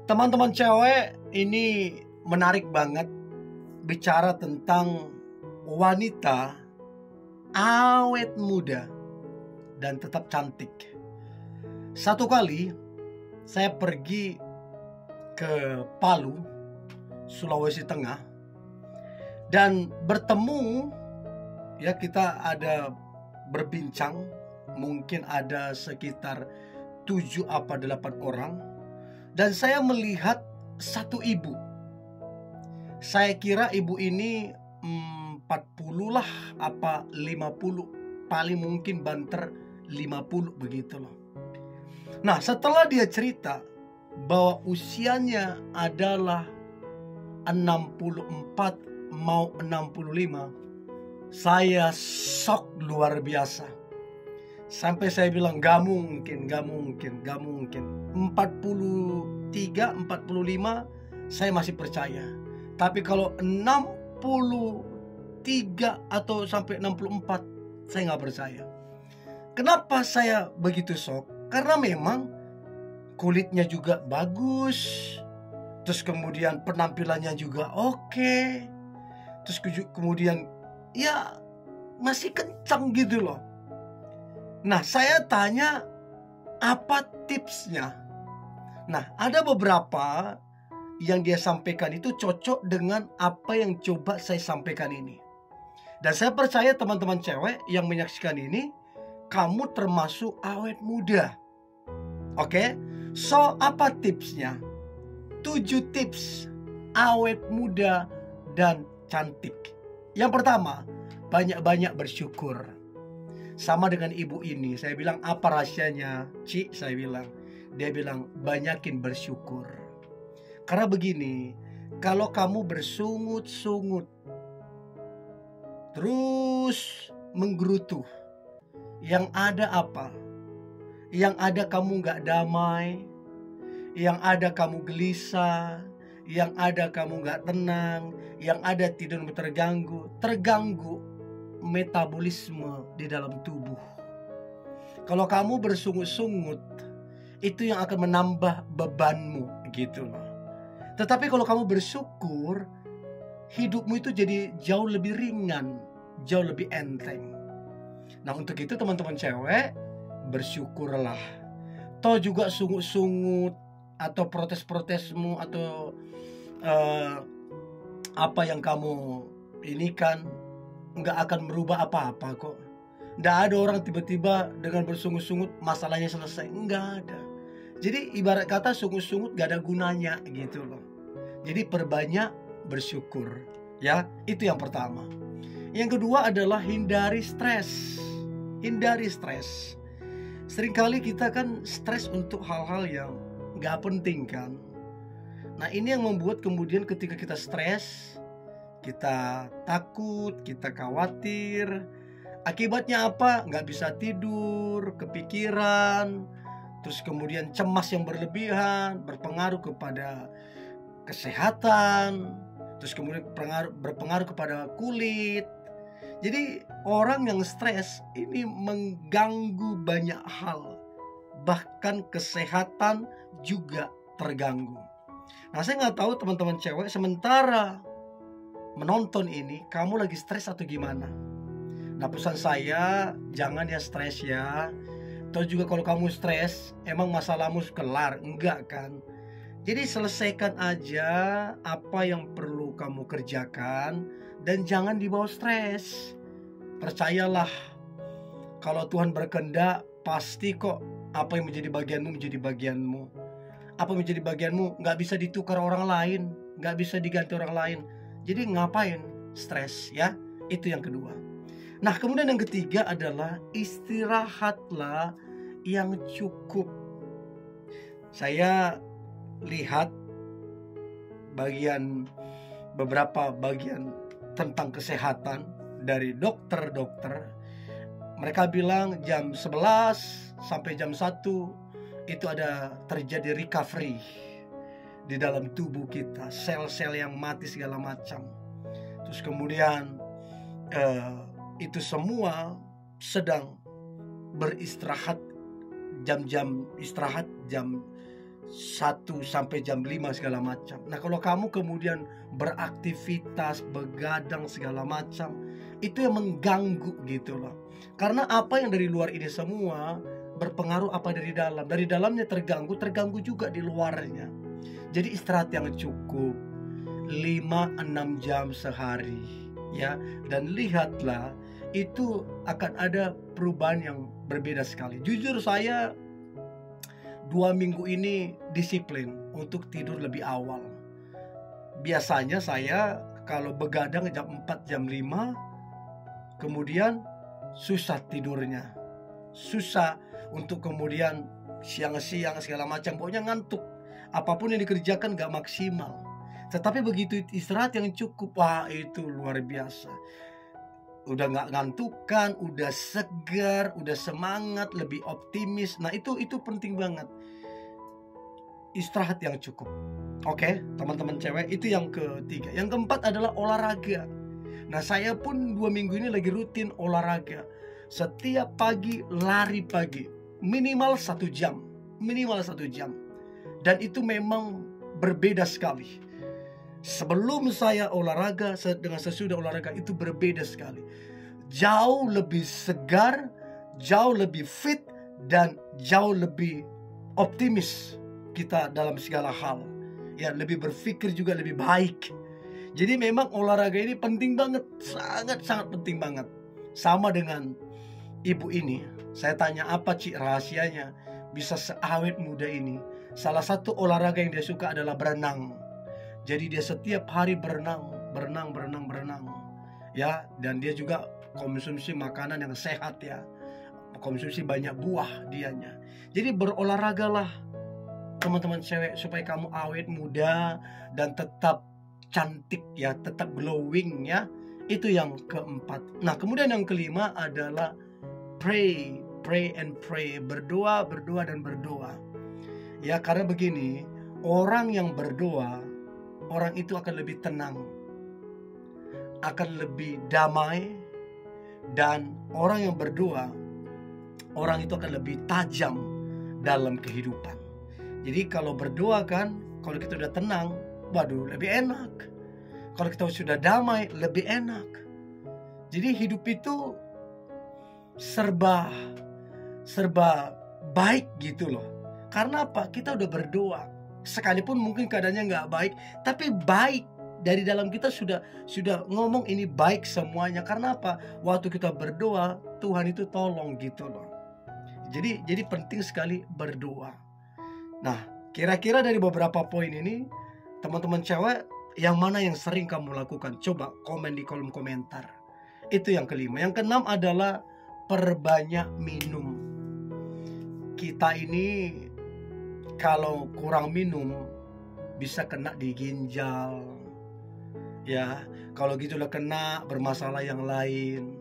Teman-teman cewek, ini menarik banget bicara tentang wanita awet muda dan tetap cantik. Satu kali saya pergi ke Palu, Sulawesi Tengah, dan bertemu, ya, kita ada berbincang, mungkin ada sekitar 7 apa 8 orang. Dan saya melihat satu ibu. Saya kira ibu ini 40 lah apa 50, paling mungkin banter 50 begitu loh. Nah, setelah dia cerita bahwa usianya adalah 64 mau 65, saya shock luar biasa. Sampai saya bilang gak mungkin. 43, 45 saya masih percaya. Tapi kalau 63 atau sampai 64 saya gak percaya. Kenapa saya begitu shock? Karena memang kulitnya juga bagus, terus kemudian penampilannya juga oke, terus kemudian ya masih kencang gitu loh. Nah, saya tanya apa tipsnya. Nah, ada beberapa yang dia sampaikan itu cocok dengan apa yang coba saya sampaikan ini. Dan saya percaya teman-teman cewek yang menyaksikan ini, kamu termasuk awet muda. Oke? So, apa tipsnya? 7 tips awet muda dan cantik. Yang pertama, banyak-banyak bersyukur. Sama dengan ibu ini, saya bilang apa rahasianya, Ci? Saya bilang, dia bilang banyakin bersyukur. Karena begini, kalau kamu bersungut-sungut, terus menggerutu, yang ada apa? Yang ada kamu gak damai, yang ada kamu gelisah, yang ada kamu gak tenang, yang ada tidurmu terganggu metabolisme di dalam tubuh. Kalau kamu bersungut-sungut, itu yang akan menambah bebanmu gitu loh. Tetapi kalau kamu bersyukur, hidupmu itu jadi jauh lebih ringan, jauh lebih enteng. Nah, untuk itu teman-teman cewek, bersyukurlah. Toh juga sungut-sungut atau protes-protesmu atau apa yang kamu ini kan nggak akan merubah apa-apa kok. Nggak ada orang tiba-tiba dengan bersungut-sungut masalahnya selesai. Nggak ada. Jadi ibarat kata sungut-sungut nggak ada gunanya gitu loh. Jadi perbanyak bersyukur. Ya, itu yang pertama. Yang kedua adalah hindari stres. Hindari stres. Seringkali kita kan stres untuk hal-hal yang nggak penting kan. Nah, ini yang membuat kemudian ketika kita stres, kita takut, kita khawatir. Akibatnya apa? Nggak bisa tidur, kepikiran, terus kemudian cemas yang berlebihan, berpengaruh kepada kesehatan, terus kemudian berpengaruh kepada kulit. Jadi orang yang stres ini mengganggu banyak hal, bahkan kesehatan juga terganggu. Nah, saya nggak tahu teman-teman cewek sementara menonton ini, kamu lagi stres atau gimana? Nah, pesan saya, jangan ya stres ya. Terus juga kalau kamu stres, emang masalahmu kelar? Enggak kan? Jadi selesaikan aja apa yang perlu kamu kerjakan dan jangan dibawa stres. Percayalah, kalau Tuhan berkehendak, pasti kok apa yang menjadi bagianmu menjadi bagianmu. Apa yang menjadi bagianmu nggak bisa ditukar orang lain, nggak bisa diganti orang lain. Jadi ngapain stres ya? Itu yang kedua. Nah, kemudian yang ketiga adalah istirahatlah yang cukup. Saya lihat beberapa bagian tentang kesehatan dari dokter-dokter. Mereka bilang jam 11 sampai jam 1 itu ada terjadi recovery di dalam tubuh kita, sel-sel yang mati segala macam. Terus kemudian itu semua sedang beristirahat, jam-jam istirahat jam 1 sampai jam 5 segala macam. Nah, kalau kamu kemudian beraktivitas, begadang segala macam, itu yang mengganggu gitu loh. Karena apa yang dari luar ini semua berpengaruh apa dari dalam. Dari dalamnya terganggu juga di luarnya. Jadi istirahat yang cukup 5-6 jam sehari ya, dan lihatlah itu akan ada perubahan yang berbeda sekali. Jujur saya 2 minggu ini disiplin untuk tidur lebih awal. Biasanya saya kalau begadang jam 4, jam 5, kemudian susah tidurnya. Susah untuk kemudian siang-siang segala macam, pokoknya ngantuk. Apapun yang dikerjakan gak maksimal. Tetapi begitu istirahat yang cukup, wah itu luar biasa. Udah gak ngantukan, udah segar, udah semangat, lebih optimis. Nah itu penting banget. Istirahat yang cukup. Oke, teman-teman cewek, itu yang ketiga. Yang keempat adalah olahraga. Nah saya pun 2 minggu ini lagi rutin olahraga. Setiap pagi lari pagi, minimal 1 jam. Minimal 1 jam. Dan itu memang berbeda sekali. Sebelum saya olahraga dengan sesudah olahraga itu berbeda sekali. Jauh lebih segar, jauh lebih fit, dan jauh lebih optimis kita dalam segala hal. Ya, lebih berpikir juga lebih baik. Jadi memang olahraga ini penting banget, sangat-sangat penting banget. Sama dengan ibu ini, saya tanya apa Cik rahasianya bisa seawet muda ini. Salah satu olahraga yang dia suka adalah berenang. Jadi dia setiap hari berenang. Ya, dan dia juga konsumsi makanan yang sehat ya. Konsumsi banyak buah dianya. Jadi berolahragalah teman-teman cewek supaya kamu awet muda dan tetap cantik ya, tetap glowing ya. Itu yang keempat. Nah, kemudian yang kelima adalah pray and pray. Berdoa dan berdoa. Ya, karena begini, orang yang berdoa, orang itu akan lebih tenang, akan lebih damai, dan orang yang berdoa, orang itu akan lebih tajam dalam kehidupan. Jadi kalau berdoa kan, kalau kita udah tenang, waduh lebih enak. Kalau kita sudah damai, lebih enak. Jadi hidup itu serba baik gitu loh. Karena apa? Kita udah berdoa. Sekalipun mungkin keadaannya nggak baik, tapi baik. Dari dalam kita sudah ngomong ini baik semuanya. Karena apa? Waktu kita berdoa, Tuhan itu tolong gitu loh. Jadi penting sekali berdoa. Nah, kira-kira dari beberapa poin ini, teman-teman cewek, yang mana yang sering kamu lakukan? Coba komen di kolom komentar. Itu yang kelima. Yang keenam adalah perbanyak minum. Kita ini kalau kurang minum bisa kena di ginjal. Ya, kalau gitu udah kena bermasalah yang lain.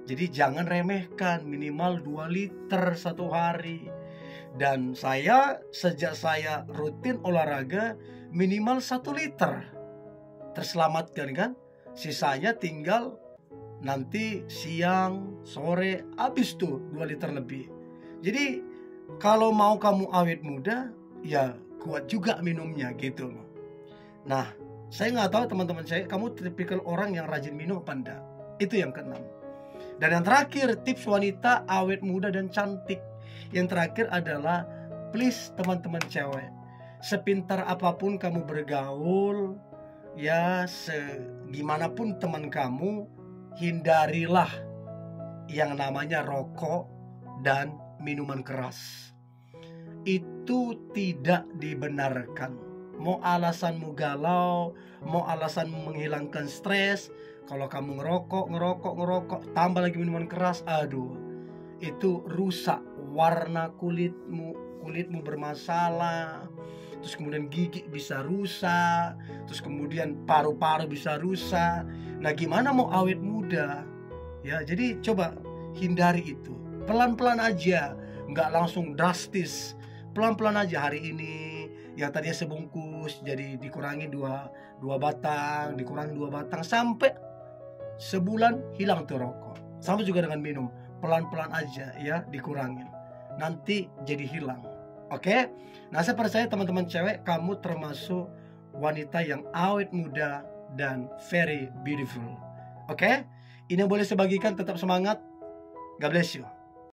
Jadi jangan remehkan, minimal 2 liter satu hari. Dan sejak saya rutin olahraga minimal 1 liter terselamatkan kan. Sisanya tinggal nanti siang, sore, habis tuh 2 liter lebih. Jadi kalau mau kamu awet muda, ya kuat juga minumnya gitu loh. Nah, saya nggak tahu teman-teman saya, kamu tipikal orang yang rajin minum apa enggak? Itu yang keenam. Dan yang terakhir, tips wanita awet muda dan cantik. Yang terakhir adalah, please teman-teman cewek, sepintar apapun kamu bergaul, ya segimanapun teman kamu, hindarilah yang namanya rokok dan minuman keras. Itu tidak dibenarkan. Mau alasanmu galau, mau alasanmu menghilangkan stres, kalau kamu ngerokok, tambah lagi minuman keras, aduh, itu rusak warna kulitmu bermasalah, terus kemudian gigi bisa rusak, terus kemudian paru-paru bisa rusak. Nah, gimana mau awet muda? Ya, jadi coba hindari itu. Pelan-pelan aja, nggak langsung drastis. Pelan-pelan aja. Hari ini yang tadinya sebungkus jadi dikurangi 2 batang, dikurangi 2 batang, sampai sebulan hilang tuh rokok. Sama juga dengan minum, pelan-pelan aja ya dikurangin. Nanti jadi hilang. Oke? Nah, saya percaya teman-teman cewek, kamu termasuk wanita yang awet muda dan very beautiful. Oke? Ini yang boleh saya bagikan, tetap semangat. God bless you.